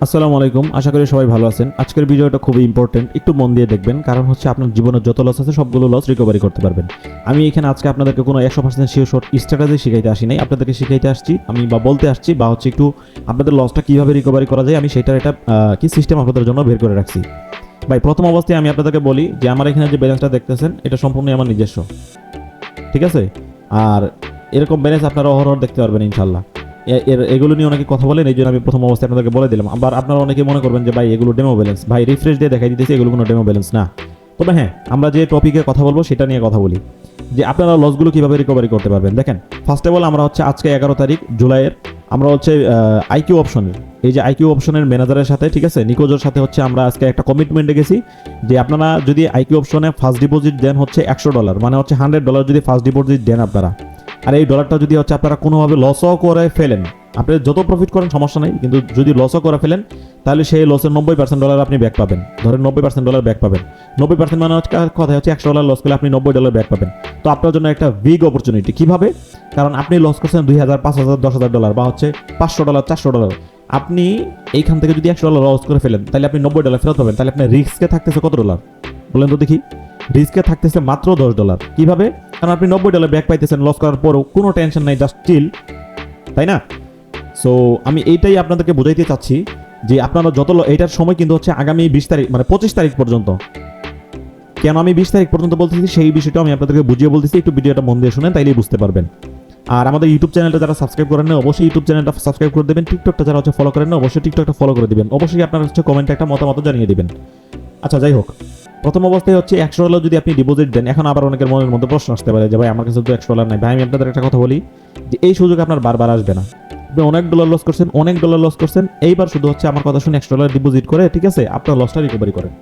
আসসালামু আলাইকুম, আশা করি সবাই ভালো আছেন। আজকের ভিডিওটা খুবই ইম্পর্টেন্ট, একটু মন দিয়ে দেখবেন, কারণ হচ্ছে আপনার জীবনের যত লস আছে সবগুলো লস রিকভারি করতে পারবেন। আমি এখানে আজকে আপনাদেরকে কোনো 100% শিওর স্ট্র্যাটেজি শিখাইতে আসি নাই, আপনাদেরকে শিখাইতে আসছি আমি, বা বলতে আসছি, বা হচ্ছে একটু আপনাদের লসটা কীভাবে রিকভারি করা যায় আমি সেটার একটা কি সিস্টেম আপনাদের জন্য বের করে রাখছি। ভাই, প্রথম অবস্থায় আমি আপনাদেরকে বলি যে আমার এখানে যে ব্যালেন্সটা দেখতেছেন এটা সম্পূর্ণই আমার নিজস্ব, ঠিক আছে? আর এরকম ব্যালেন্স আপনারা অহরহ দেখতে পারবেন ইনশাল্লাহ। এগুলো নিয়ে অনেকে কথা বলেন, এই জন্য আমি প্রথম অবস্থায় আপনাদেরকে বলে দিলাম। আবার আপনারা অনেকে মনে করবেন যে ভাই এগুলো ডেমো ব্যালেন্স, ভাই রিফ্রেশ দিয়ে দেখাই দিতেছি এগুলো কোনো ডেমো ব্যালেন্স না। তবে হ্যাঁ, আমরা যে টপিকে কথা বলবো সেটা নিয়ে কথা বলি, যে আপনারা লসগুলো কিভাবে রিকভারি করতে পারবেন। দেখেন, ফার্স্ট অফ অল আমরা হচ্ছে আজকে 11 তারিখ জুলাইয়ের, আমরা হচ্ছে আইকিউ অপশনের, এই যে আইকিউ অপশনের ম্যানেজারের সাথে, ঠিক আছে, নিকোজের সাথে হচ্ছে আমরা আজকে একটা কমিটমেন্টে গেছি যে আপনারা যদি আইকিউ অপশনে ফার্স্ট ডিপোজিট দেন হচ্ছে $100, মানে হচ্ছে $100 যদি ফার্স্ট ডিপোজিট দেন আপনারা, আর এই ডলারটা যদি হচ্ছে আপনারা কোনোভাবে লসও করে ফেলেন, আপনি যত প্রফিট করেন সমস্যা নেই, কিন্তু যদি লসও করে ফেলেন তাহলে সেই লসের 90% ডলার আপনি ব্যাক পাবেন। ধরেন 90% ডলার ব্যাক পাবেন, 90% মানে হচ্ছে কথা হচ্ছে $100 লস করলে আপনি $90 ব্যাক পাবেন। তো আপনার জন্য একটা বিগ অপরচুনিটি। কিভাবে? কারণ আপনি লস করছেন $2000, $5000, $10000, বা হচ্ছে $500, $400। আপনি এইখান থেকে যদি $100 লস করে ফেলেন তাহলে আপনি $90 ফেরত পাবেন। তাহলে আপনার রিস্কে থাকতেছে কত ডলার বলেন তো দেখি? রিস্কে থাকতেছে মাত্র $10। কিভাবে? কারণ আপনি $90 ব্যাক পাইতেছেন লস করার পরও, কোনো টেনশন নাই, জাস্ট চিল, তাই না? সো আমি এইটাই আপনাদেরকে বোঝাইতে চাচ্ছি যে আপনারা যত এইটার সময় কিন্তু হচ্ছে আগামী 20 তারিখ, মানে 25 তারিখ পর্যন্ত। কেন আমি 20 তারিখ পর্যন্ত বলতেছি সেই বিষয়টা আমি আপনাদেরকে বুঝিয়ে বলতেছি, একটু ভিডিওটা মন দিয়ে শুনেন, তাইলেই বুঝতে পারবেন। আর আমাদের ইউটিউব চ্যানেলটা যারা সাবস্ক্রাইব করেন না অবশ্যই ইউটিউব চ্যানেলটা সাবস্ক্রাইব করে দেবেন। টিকটকটা যারা হচ্ছে ফলো করেন না অবশ্যই টিকটকটা ফলো করে দিবেন। অবশ্যই আপনারা হচ্ছে কমেন্টে একটা মতামত জানিয়ে দিবেন। আচ্ছা, যাই হোক, প্রথম অবস্থায় হচ্ছে $100 যদি আপনি ডিপোজিট দেন, এখন আবার অনেকের মনের মধ্যে প্রশ্ন আসতে পারে যে ভাই আমার কাছে তো $100 নাই। ভাই, আমি আপনাদের একটা কথা বলি যে এই সুযোগ আপনার বারবার আসবে না। আপনি অনেক ডলার লস করছেন, এইবার শুধু হচ্ছে আমার কথা শুনে $100 ডিপোজিট করে, ঠিক আছে, আপনার লসটা রিকভারি করেন।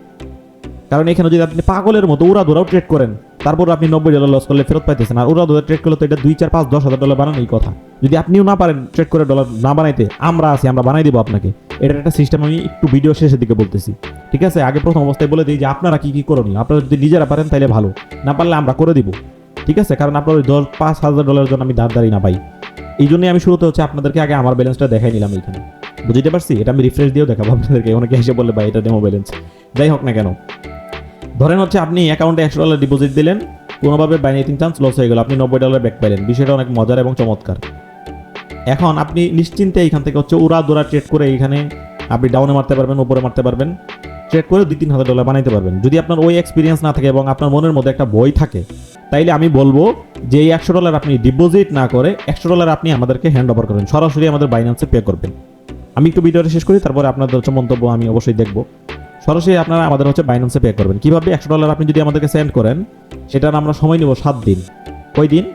কারণ এখানে যদি আপনি পাগলের মতো উড়াধুরাও ট্রেড করেন, তারপর আপনি $90 লস করলে ফেরত পাইতেছেন। আর উড়াধুরা ট্রেড করলে তো এটা 2, 4, 5, $10,000 বানানোই কথা। যদি আপনিও না পারেন ট্রেড করে ডলার না বানাইতে, আমরা আছি, আমরা বানাই দিব আপনাকে। এটার একটা সিস্টেম আমি একটু ভিডিও শেষের দিকে বলতেছি, ঠিক আছে? আগে প্রথম অবস্থায় বলে দিই যে আপনারা কি কি করণীয়। আপনারা যদি নিজেরা পারেন তাহলে ভালো, না পারলে আমরা করে দিব, ঠিক আছে? কারণ আপনার ওই $5,000 জন্য আমি দাঁড়ি না পাই। এই জন্যই আমি শুরুতে হচ্ছে আপনাদেরকে আগে আমার ব্যালেন্সটা দেখাই নিলাম এইখানে, বুঝতে পারছি? এটা আমি রিফ্রেশ দিয়েও দেখাবো আপনাদেরকে, অনেকে এসে বললে ভাই এটা ডেমো ব্যালেন্স। যাই হোক না কেন, ধরেন হচ্ছে আপনি অ্যাকাউন্টে $100 ডিপোজিট দিলেন, কোনোভাবে বাইনাইটিং চান্স লস হয়ে গেল, আপনি $90 ব্যাক পাইলেন। বিষয়টা অনেক মজার এবং চমৎকার। এখন আপনি নিশ্চিন্তে এইখান থেকে হচ্ছে উড়াদুরা ট্রেড করে এইখানে আপনি ডাউনে মারতে পারবেন, উপরে মারতে পারবেন, ট্রেড করে $2-3 হাজার বানাইতে পারবেন। যদি আপনার ওই এক্সপিরিয়েন্স না থাকে এবং আপনার মনের মধ্যে একটা ভয় থাকে, তাইলে আমি বলবো যে এই $100 আপনি ডিপোজিট না করে $100 আপনি আমাদেরকে হ্যান্ড ওভার করেন, সরাসরি আমাদের বাইন্যান্সে পে করবেন। আমি একটু ভিডিওটা শেষ করি, তারপরে আপনাদের হচ্ছে মন্তব্য আমি অবশ্যই দেখবো। সরাসরি আপনারা আমাদের হচ্ছে বাইন্যান্সে পে করবেন। কিভাবে? $100 আপনি যদি আমাদেরকে সেন্ড করেন, সেটার আমরা সময় নেব 7 দিন। কয় দিন?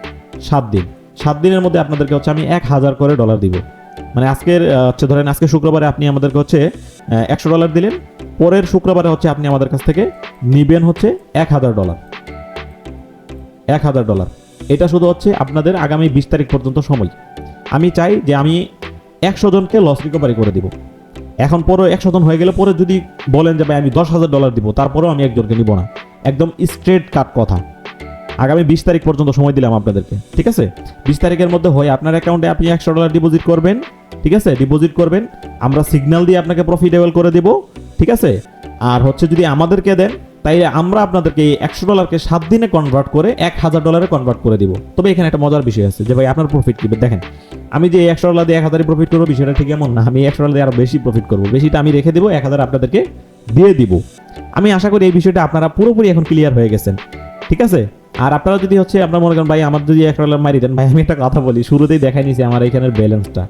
7 দিন। 7 দিনের মধ্যে আপনাদেরকে হচ্ছে আমি $1000 করে ডলার দিব। মানে আজকের হচ্ছে ধরেন আজকে শুক্রবারে আপনি আমাদেরকে হচ্ছে $100 দিলেন, পরের শুক্রবারে হচ্ছে আপনি আমাদের কাছ থেকে নিবেন হচ্ছে $1000। $1000। এটা শুধু হচ্ছে আপনাদের আগামী 20 তারিখ পর্যন্ত সময়। আমি চাই যে আমি 100 জনকে লস রিকভারি করে দিব। এখন পরে 100 জন হয়ে গেলে পরে যদি বলেন যে ভাই আমি $10,000 দিব, তারপরেও আমি একজনকে নিব না। একদম স্ট্রেট কাট কথা। আগামী 20 তারিখ পর্যন্ত সময় দিলাম আপনাদেরকে, ঠিক আছে? 20 তারিখের মধ্যে হয় আপনার অ্যাকাউন্টে আপনি $100 ডিপোজিট করবেন, ঠিক আছে? ডিপোজিট করবেন, আমরা সিগন্যাল দিয়ে আপনাকে প্রফিটেবল করে দেব, ঠিক আছে? আর হচ্ছে যদি আমাদেরকে দেন তাইলে আমরা আপনাদেরকে এই $100কে 7 দিনে কনভার্ট করে $1000 কনভার্ট করে দিব। তবে এখানে একটা মজার বিষয় আছে যে ভাই আপনার প্রফিট কি? দেখেন, আমি যে $100 দিয়ে 1000 প্রফিট করবো বিষয়টা ঠিক এমন না। আমি $100 দিয়ে আরো বেশি প্রফিট করবো, বেশিটা আমি রেখে দিব, 1000 আপনাদেরকে দিয়ে দিব। আমি আশা করি এই বিষয়টা আপনারা পুরোপুরি এখন ক্লিয়ার হয়ে গেছেন, ঠিক আছে? আর আপনারা যদি হচ্ছে আপনার মনে করেন ভাই আমার যদি $100 মারি দেন, ভাই আমি একটা কথা বলি, শুরুতেই দেখাই নিয়েছি আমার এখানের ব্যালেন্সটা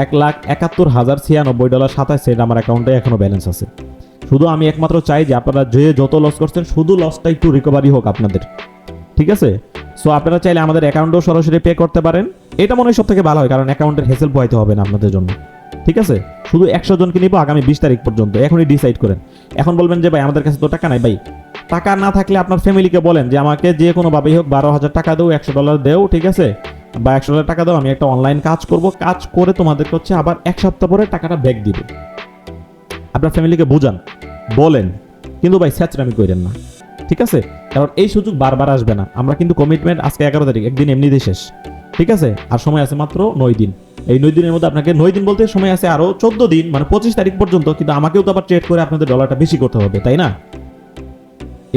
$1,71,096.27 আমার অ্যাকাউন্টে এখনো ব্যালেন্স আছে। শুধু আমি একমাত্র চাই যে আপনারা যে যত লস করছেন শুধু লসটা একটু রিকভারি হোক আপনাদের, ঠিক আছে? সো আপনারা চাইলে আমাদের অ্যাকাউন্টেও সরাসরি পে করতে পারেন। এটা মনে হয় সব থেকে ভালো হয়, কারণ অ্যাকাউন্টের হেসেল পোহাইতে হবে না আপনাদের জন্য, ঠিক আছে? শুধু 100 জনকে নিব আগামী 20 তারিখ পর্যন্ত। এখনই ডিসাইড করেন। এখন বলবেন যে ভাই আমাদের কাছে তো টাকা নাই। ভাই, টাকা না থাকলে আপনার ফ্যামিলিকে বলেন যে আমাকে যে কোনোভাবেই হোক 12,000 টাকা দেও, $100 দেও, ঠিক আছে? বা $100 টাকা দাও, আমি একটা অনলাইন কাজ করব, কাজ করে তোমাদেরকে হচ্ছে আবার 1 সপ্তাহ পরে টাকাটা ব্যাক দিব। আপনার ফ্যামিলিকে বুঝান, বলেন, কিন্তু ভাই ছ্যাচরামি করেন না, ঠিক আছে? কারণ এই সুযোগ বারবার আসবে না। আমরা কিন্তু কমিটমেন্ট আজকে 11 তারিখ, একদিন এমনিতেই শেষ, ঠিক আছে? আর সময় আছে মাত্র 9 দিন। এই 9 দিনের মধ্যে আপনাকে 9 দিন বলতে সময় আছে আরো 14 দিন, মানে 25 তারিখ পর্যন্ত, কিন্তু আমাকেও তো আবার ট্রেড করে আপনাদের ডলারটা বেশি করতে হবে, তাই না?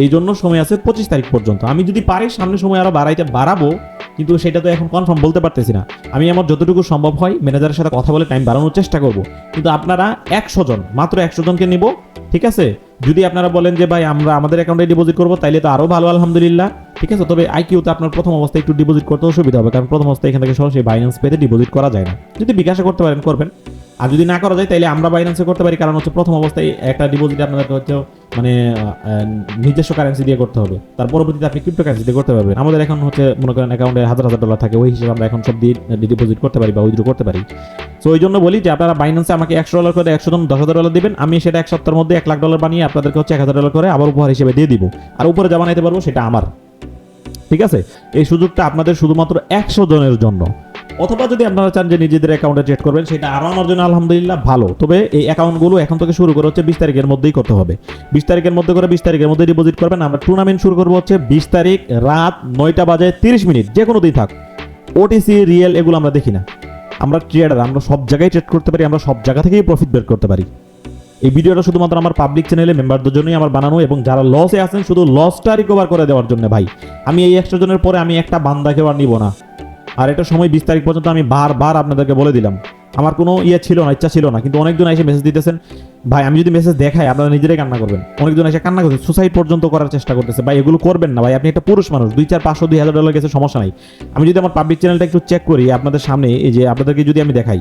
এই জন্য সময় আছে 25 তারিখ পর্যন্ত। আমি যদি পারি সামনে সময় আরো বাড়াবো, কিন্তু সেটা তো এখন কনফার্ম বলতে পারতেছি না। আমি আমার যতটুকু সম্ভব হয় ম্যানেজারের সাথে কথা বলে টাইম বাড়ানোর চেষ্টা করব, কিন্তু আপনারা 100 জন, মাত্র 100 জনকে নিব, ঠিক আছে? যদি আপনারা বলেন যে ভাই আমরা আমাদের অ্যাকাউন্টে ডিপোজিট করবো, তাইলে তো আরো ভালো, আলহামদুলিল্লাহ, ঠিক আছে? তবে আইকিউতে আপনার প্রথম অবস্থায় একটু ডিপোজিট করতে অসুবিধা হবে, কারণ প্রথম অবস্থায় এখান থেকে সরাসরি বাইন্যান্স পেতে ডিপোজিট করা যায় না। যদি বিকাশে করতে পারেন করবেন, আর যদি না করা যায় তাইলে আমরা বাইন্যান্সে করতে পারি, কারণ হচ্ছে প্রথম অবস্থায় একটা ডিপোজিট আপনাদেরকে হচ্ছে মানে নিজস্ব কারেন্সি দিয়ে করতে হবে, তার পরবর্তীতে আপনি ক্রিপ্টো কারেন্সি দিয়ে করতে পারবেন। আমাদের এখন হচ্ছে মনে করেন অ্যাকাউন্টে হাজার হাজার ডলার থাকে, ওই হিসেবে আমরা এখন সব দিয়ে ডিপোজিট করতে পারি বা উইথড্র করতে পারি। সো ওই জন্য বলি যে আপনারা বাইন্যান্সে আমাকে $100 করে 100 জন $10,000 দিবেন, আমি সেটা এক সপ্তাহের মধ্যে $1,00,000 বানিয়ে আপনাদেরকে হচ্ছে $1,000 করে আবার উপহার হিসেবে দিয়ে দিব, আর উপরে যা বানাইতে পারবো সেটা আমার, ঠিক আছে? এই সুযোগটা আপনাদের শুধুমাত্র 100 জনের জন্য। অথবা যদি আপনারা চান যে নিজেদের অ্যাকাউন্টে ট্রেড করবেন, সেটা আরও আমার জন্য আলহামদুলিল্লাহ ভালো। তবে এই অ্যাকাউন্টগুলো এখন থেকে শুরু করে হচ্ছে 20 তারিখের মধ্যেই করতে হবে। 20 তারিখের মধ্যে করে 20 তারিখের মধ্যে ডিপোজিট করবেন। আমরা টুর্নামেন্ট শুরু করবো হচ্ছে 20 তারিখ রাত 9:30, যে কোনো দিন থাক। ওটিসি রিয়েল এগুলো আমরা দেখি না, আমরা ট্রেডার, আমরা সব জায়গায় ট্রেড করতে পারি, আমরা সব জায়গা থেকেই প্রফিট বের করতে পারি। এই ভিডিওটা শুধুমাত্র আমার পাবলিক চ্যানেলে মেম্বারদের জন্যই আমার বানানো, এবং যারা লসে আছেন শুধু লসটা রিকভার করে দেওয়ার জন্য। ভাই আমি এই 100 জনের পরে আমি একটা বান্দাকেও আর নিব না। আর এটা সময় 20 তারিখ পর্যন্ত আমি বারবার আপনাদেরকে বলে দিলাম। আমার কোনো ছিল না, ইচ্ছা ছিল না, কিন্তু অনেকজন এসে মেসেজ দিতেছেন। ভাই আমি যদি মেসেজ দেখাই আপনারা নিজেরাই কান্না করবেন। অনেকজন এসে কান্না করছে, সুসাইড পর্যন্ত করার চেষ্টা করতেছে। ভাই এগুলো করবেন না ভাই, আপনি একটা পুরুষ মানুষ, 2, 4, 500, $2,000 গেছে সমস্যা নাই। আমি যদি আমার পাবলিক চ্যানেলটা একটু চেক করি আপনাদের সামনে, এই যে আপনাদেরকে যদি আমি দেখাই,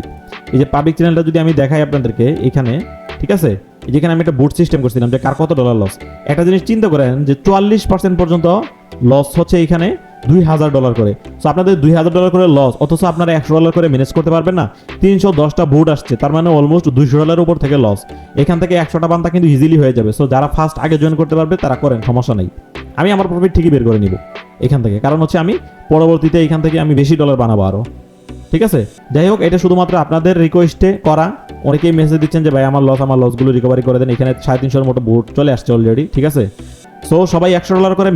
এই যে পাবলিক চ্যানেলটা যদি আমি দেখাই আপনাদেরকে এখানে, ঠিক আছে? যেখানে আমি একটা বুট সিস্টেম করছিলাম যে কার কত ডলার লস। একটা জিনিস চিন্তা করেন যে 44% পর্যন্ত লস হচ্ছে এখানে $2,000 করে। সো আপনাদের $2,000 করে লস, অথচ আপনারা $100 করে ম্যানেজ করতে পারবেন না। 310টা বুট আসছে, তার মানে অলমোস্ট $200 উপর থেকে লস। এখান থেকে 100টা বান্দা কিন্তু ইজিলি হয়ে যাবে। সো যারা ফার্স্ট আগে জয়েন করতে পারবে তারা করেন, সমস্যা নেই। আমি আমার প্রফিট ঠিকই বের করে নিব এখান থেকে, কারণ হচ্ছে আমি পরবর্তীতে এখান থেকে আমি বেশি ডলার বানাবো আরো, ঠিক আছে? যাই হোক, এটা শুধুমাত্র আপনাদের রিকোয়েস্টে করা। অনেকেই মেসেজ দিচ্ছেন যে ভাই আমার লসগুলো রিকভারি করে দেন। এখানে 350-এর মতো বুট চলে আসছে অলরেডি, ঠিক আছে? সো সবাই $100 করে